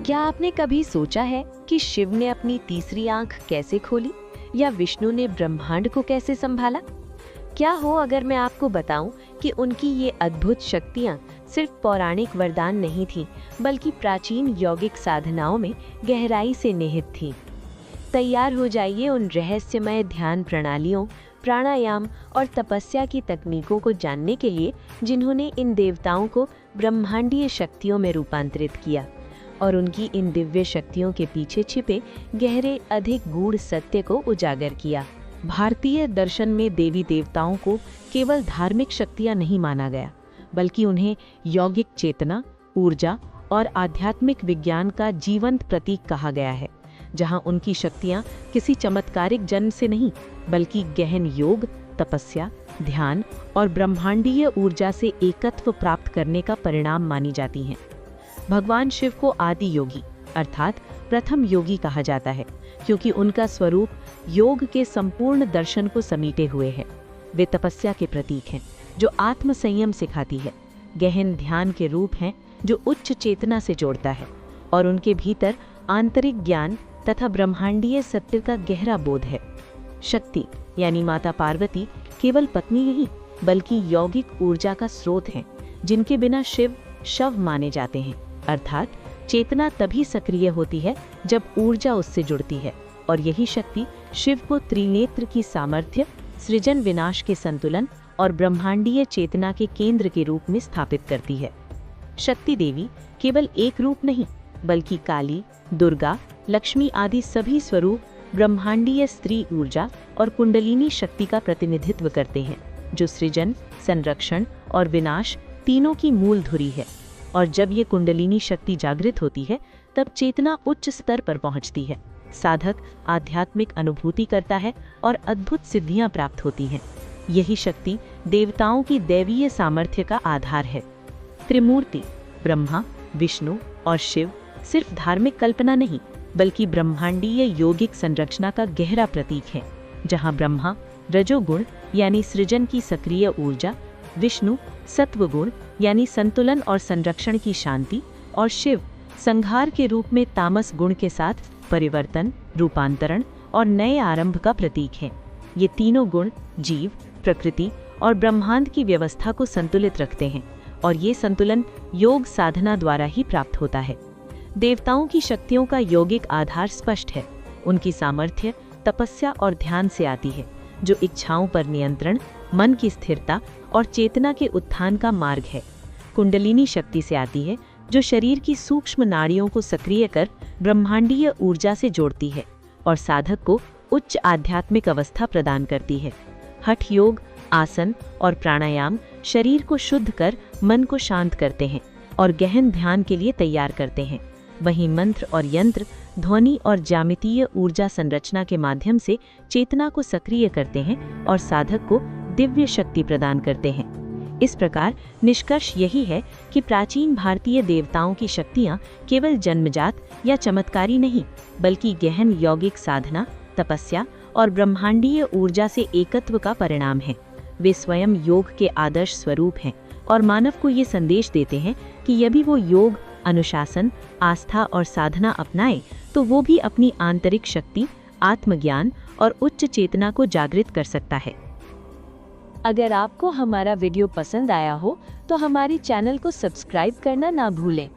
क्या आपने कभी सोचा है कि शिव ने अपनी तीसरी आंख कैसे खोली या विष्णु ने ब्रह्मांड को कैसे संभाला? क्या हो अगर मैं आपको बताऊं कि उनकी ये अद्भुत शक्तियां सिर्फ पौराणिक वरदान नहीं थीं, बल्कि प्राचीन यौगिक साधनाओं में गहराई से निहित थीं। तैयार हो जाइए उन रहस्यमय ध्यान प्रणालियों, प्राणायाम और तपस्या की तकनीकों को जानने के लिए जिन्होंने इन देवताओं को ब्रह्मांडीय शक्तियों में रूपांतरित किया और उनकी इन दिव्य शक्तियों के पीछे छिपे गहरे अधिक गूढ़ सत्य को उजागर किया। भारतीय दर्शन में देवी देवताओं को केवल धार्मिक शक्तियां नहीं माना गया, बल्कि उन्हें यौगिक चेतना, ऊर्जा और आध्यात्मिक विज्ञान का जीवंत प्रतीक कहा गया है, जहां उनकी शक्तियां किसी चमत्कारिक जन्म से नहीं, बल्कि गहन योग, तपस्या, ध्यान और ब्रह्मांडीय ऊर्जा से एकत्व प्राप्त करने का परिणाम मानी जाती हैं। भगवान शिव को आदि योगी अर्थात प्रथम योगी कहा जाता है, क्योंकि उनका स्वरूप योग के संपूर्ण दर्शन को समेटे हुए है। वे तपस्या के प्रतीक हैं, जो आत्म संयम सिखाती है, गहन ध्यान के रूप हैं, जो उच्च चेतना से जोड़ता है, और उनके भीतर आंतरिक ज्ञान तथा ब्रह्मांडीय सत्य का गहरा बोध है। शक्ति यानी माता पार्वती केवल पत्नी नहीं, बल्कि यौगिक ऊर्जा का स्रोत हैं, जिनके बिना शिव शव माने जाते हैं। अर्थात चेतना तभी सक्रिय होती है जब ऊर्जा उससे जुड़ती है, और यही शक्ति शिव को त्रिनेत्र की सामर्थ्य, सृजन विनाश के संतुलन और ब्रह्मांडीय चेतना के केंद्र के रूप में स्थापित करती है। शक्ति देवी केवल एक रूप नहीं, बल्कि काली, दुर्गा, लक्ष्मी आदि सभी स्वरूप ब्रह्मांडीय स्त्री ऊर्जा और कुंडलिनी शक्ति का प्रतिनिधित्व करते हैं, जो सृजन, संरक्षण और विनाश तीनों की मूल धुरी है। और जब ये कुंडलिनी शक्ति जागृत होती है, तब चेतना उच्च स्तर पर पहुंचती है, साधक आध्यात्मिक अनुभूति करता है और अद्भुत सिद्धियां प्राप्त होती हैं। यही शक्ति देवताओं की दैवीय सामर्थ्य का आधार है। त्रिमूर्ति ब्रह्मा, विष्णु और शिव सिर्फ धार्मिक कल्पना नहीं, बल्कि ब्रह्मांडीय यौगिक संरचना का गहरा प्रतीक है, जहां ब्रह्मा रजोगुण यानी सृजन की सक्रिय ऊर्जा, विष्णु सत्वगुण यानी संतुलन और संरक्षण की शांति, और शिव संहार के रूप में तामस गुण के साथ परिवर्तन, रूपांतरण और नए आरंभ का प्रतीक हैं। ये तीनों गुण जीव, प्रकृति और ब्रह्मांड की व्यवस्था को संतुलित रखते हैं, और ये संतुलन योग साधना द्वारा ही प्राप्त होता है। देवताओं की शक्तियों का यौगिक आधार स्पष्ट है। उनकी सामर्थ्य तपस्या और ध्यान से आती है, जो इच्छाओं पर नियंत्रण, मन की स्थिरता और चेतना के उत्थान का मार्ग है। कुंडलिनी शक्ति से आती है, जो शरीर की सूक्ष्म नाड़ियों को सक्रिय कर ब्रह्मांडीय ऊर्जा से जोड़ती है और साधक को उच्च आध्यात्मिक अवस्था प्रदान करती है। हठ योग, आसन और प्राणायाम शरीर को शुद्ध कर मन को शांत करते हैं और गहन ध्यान के लिए तैयार करते हैं। वहीं मंत्र और यंत्र ध्वनि और ज्यामितीय ऊर्जा संरचना के माध्यम से चेतना को सक्रिय करते हैं और साधक को दिव्य शक्ति प्रदान करते हैं। इस प्रकार निष्कर्ष यही है कि प्राचीन भारतीय देवताओं की शक्तियां केवल जन्मजात या चमत्कारी नहीं, बल्कि गहन यौगिक साधना, तपस्या और ब्रह्मांडीय ऊर्जा से एकत्व का परिणाम है। वे स्वयं योग के आदर्श स्वरूप हैं और मानव को ये संदेश देते हैं कि यदि वो योग, अनुशासन, आस्था और साधना अपनाए, तो वो भी अपनी आंतरिक शक्ति, आत्मज्ञान और उच्च चेतना को जागृत कर सकता है। अगर आपको हमारा वीडियो पसंद आया हो तो हमारी चैनल को सब्सक्राइब करना ना भूलें